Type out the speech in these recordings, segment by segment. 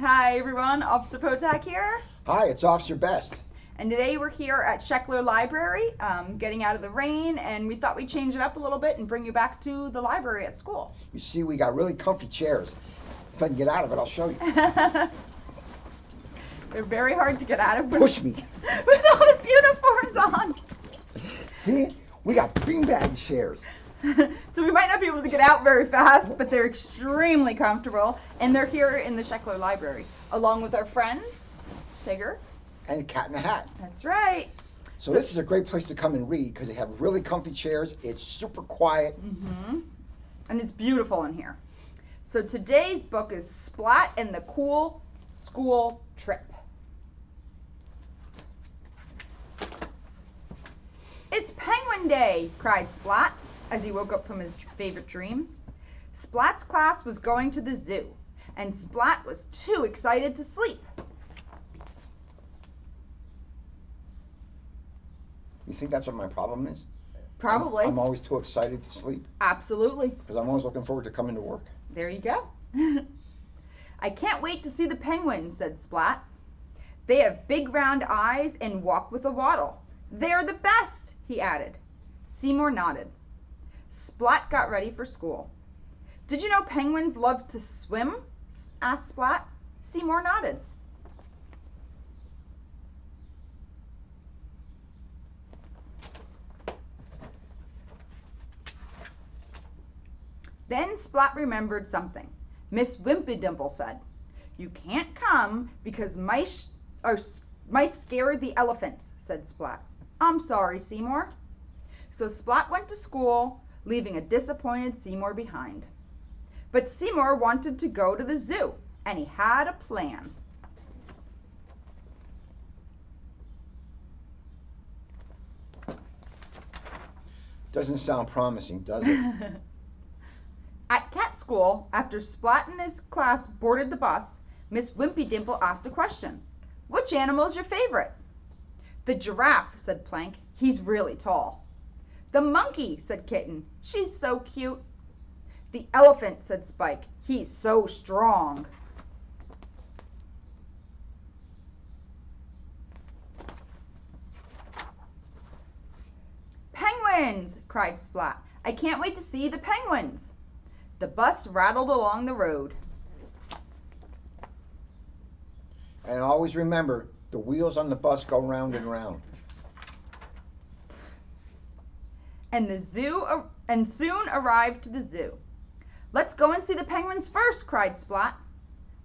Hi everyone, Officer Potak here. Hi, it's Officer Best. And today we're here at Sheckler Library, getting out of the rain, and we thought we'd change it up a little bit and bring you back to the library at school. You see, we got really comfy chairs. If I can get out of it, I'll show you. They're very hard to get out of Push me. with all his uniforms on. See, we got beanbag chairs. So we might not be able to get out very fast, but they're extremely comfortable, and they're here in the Sheckler Library, along with our friends, Tigger. And Cat in a Hat. That's right. So this is a great place to come and read because they have really comfy chairs. It's super quiet. And it's beautiful in here. So today's book is Splat and the Cool School Trip. It's Penguin Day, cried Splat as he woke up from his favorite dream. Splat's class was going to the zoo, and Splat was too excited to sleep. You think that's what my problem is? Probably. I'm always too excited to sleep Absolutely. because I'm always looking forward to coming to work. There you go. I can't wait to see the penguins, said Splat. They have big round eyes and walk with a waddle. They're the best, he added. Seymour nodded. Splat got ready for school. Did you know penguins love to swim? Asked Splat. Seymour nodded. Then Splat remembered something. Miss Wimpydimple said, "You can't come because mice scare the elephants," said Splat. "I'm sorry, Seymour." So Splat went to school, leaving a disappointed Seymour behind. But Seymour wanted to go to the zoo, and he had a plan. Doesn't sound promising, does it? At cat school, after Splat and his class boarded the bus, Miss Wimpydimple asked a question. "Which animal's your favorite?" "The giraffe," said Plank. "He's really tall." "The monkey," said Kitten. "She's so cute." "The elephant," said Spike. "He's so strong." "Penguins!" cried Splat. "I can't wait to see the penguins." The bus rattled along the road. And always remember, the wheels on the bus go round and round. And soon arrived to the zoo. "Let's go and see the penguins first," cried Splat.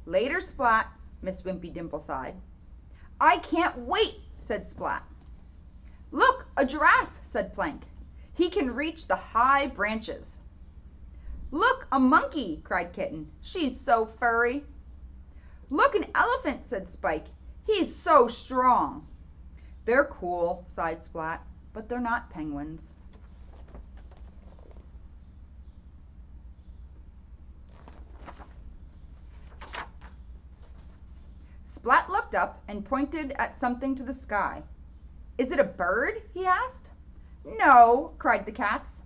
"Later, Splat," Miss Wimpydimple sighed. "I can't wait," said Splat. "Look, a giraffe," said Plank. "He can reach the high branches." "Look, a monkey," cried Kitten. "She's so furry." "Look, an elephant," said Spike. "He's so strong." "They're cool," sighed Splat, "but they're not penguins." Splat looked up and pointed at something to the sky. "Is it a bird?" he asked. "No," cried the cats.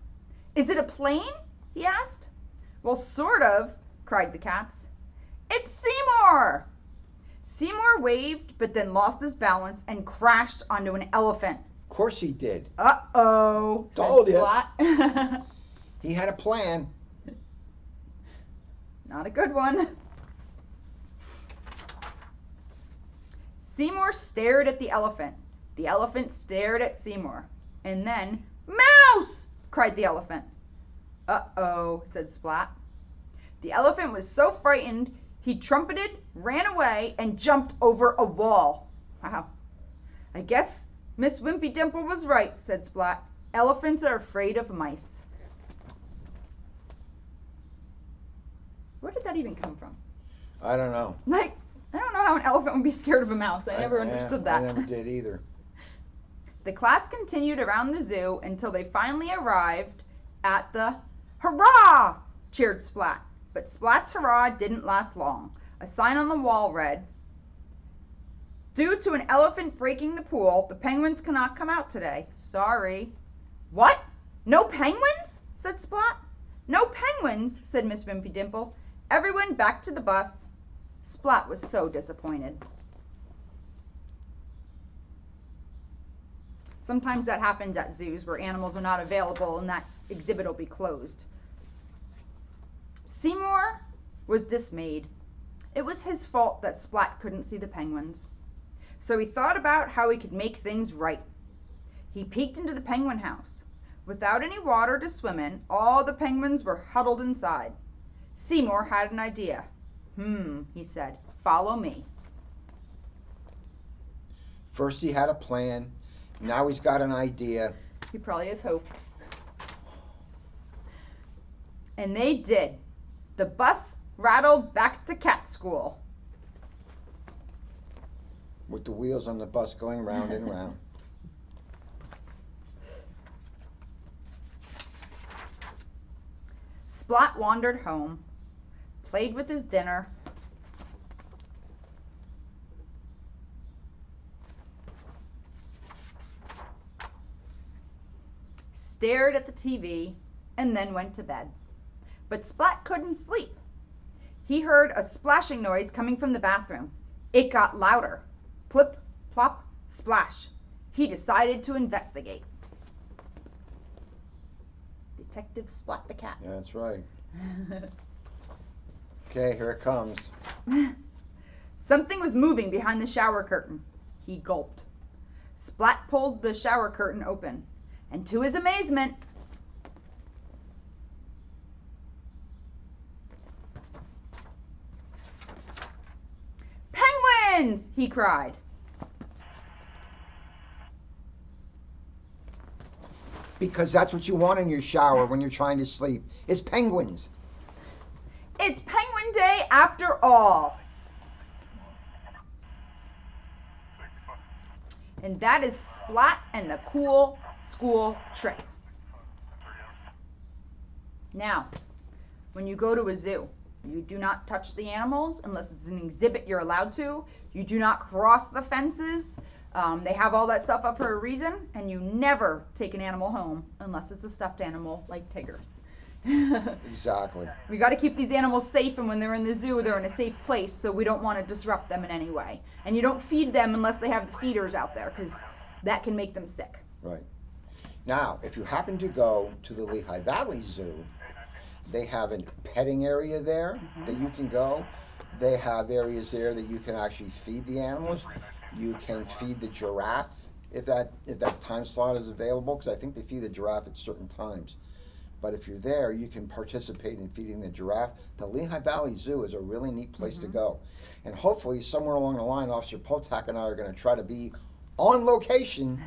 "Is it a plane?" he asked. "Well, sort of," cried the cats. "It's Seymour!" Seymour waved, but then lost his balance and crashed onto an elephant. Of course he did. Uh-oh, Told said ya. Splat. He had a plan. Not a good one. Seymour stared at the elephant. The elephant stared at Seymour. And then, "Mouse!" cried the elephant. "Uh-oh," said Splat. The elephant was so frightened, he trumpeted, ran away, and jumped over a wall. Wow. "I guess Miss Wimpydimple was right," said Splat. "Elephants are afraid of mice." Where did that even come from? I don't know. I don't know how an elephant would be scared of a mouse. I never understood that. I never did either. The class continued around the zoo until they finally arrived at the... "Hurrah!" cheered Splat. But Splat's hurrah didn't last long. A sign on the wall read, "Due to an elephant breaking the pool, the penguins cannot come out today. Sorry." "What? No penguins?" said Splat. "No penguins," said Miss Wimpydimple. "Everyone back to the bus." Splat was so disappointed. Sometimes that happens at zoos where animals are not available and that exhibit will be closed. Seymour was dismayed. It was his fault that Splat couldn't see the penguins. So he thought about how he could make things right. He peeked into the penguin house. Without any water to swim in, all the penguins were huddled inside. Seymour had an idea. He said, follow me. First he had a plan. Now he's got an idea. He probably has hope. And they did. The bus rattled back to cat school. With the wheels on the bus going round and round. Splat wandered home, played with his dinner, stared at the TV, and then went to bed. But Splat couldn't sleep. He heard a splashing noise coming from the bathroom. It got louder. Plip, plop, splash. He decided to investigate. Detective Splat the cat. That's right. Okay, here it comes. Something was moving behind the shower curtain. He gulped. Splat pulled the shower curtain open, and to his amazement, penguins! He cried. Because that's what you want in your shower when you're trying to sleep, is penguins. It's Penguin Day after all. And that is Splat and the cool school trip. Now, when you go to a zoo, you do not touch the animals unless it's an exhibit you're allowed to. You do not cross the fences. They have all that stuff up for a reason, and you never take an animal home unless it's a stuffed animal like Tigger. Exactly. We got to keep these animals safe, and when they're in the zoo, they're in a safe place, so we don't want to disrupt them in any way. And you don't feed them unless they have the feeders out there, because that can make them sick. Right. Now, if you happen to go to the Lehigh Valley Zoo, they have a petting area there that you can go. They have areas there that you can actually feed the animals. You can feed the giraffe if that time slot is available, because I think they feed the giraffe at certain times. But if you're there, you can participate in feeding the giraffe. The Lehigh Valley Zoo is a really neat place to go. And hopefully somewhere along the line, Officer Potak and I are going to try to be on location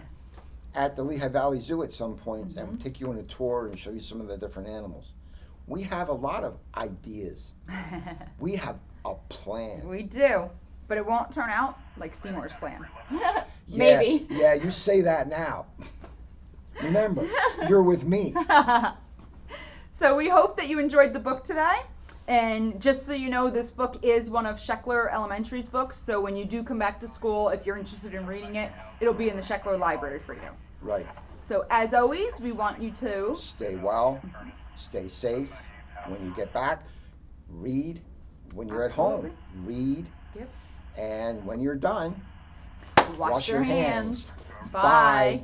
at the Lehigh Valley Zoo at some point and take you on a tour and show you some of the different animals. We have a lot of ideas. We have a plan. We do, but it won't turn out like Seymour's plan. Maybe. Yeah, you say that now. Remember, you're with me. So we hope that you enjoyed the book today. And just so you know, this book is one of Sheckler Elementary's books. So when you do come back to school, if you're interested in reading it, it'll be in the Sheckler library for you. Right. So as always, we want you to stay well, stay safe. When you get back, read. When you're at home, read. Yep. And when you're done, wash your hands. Bye.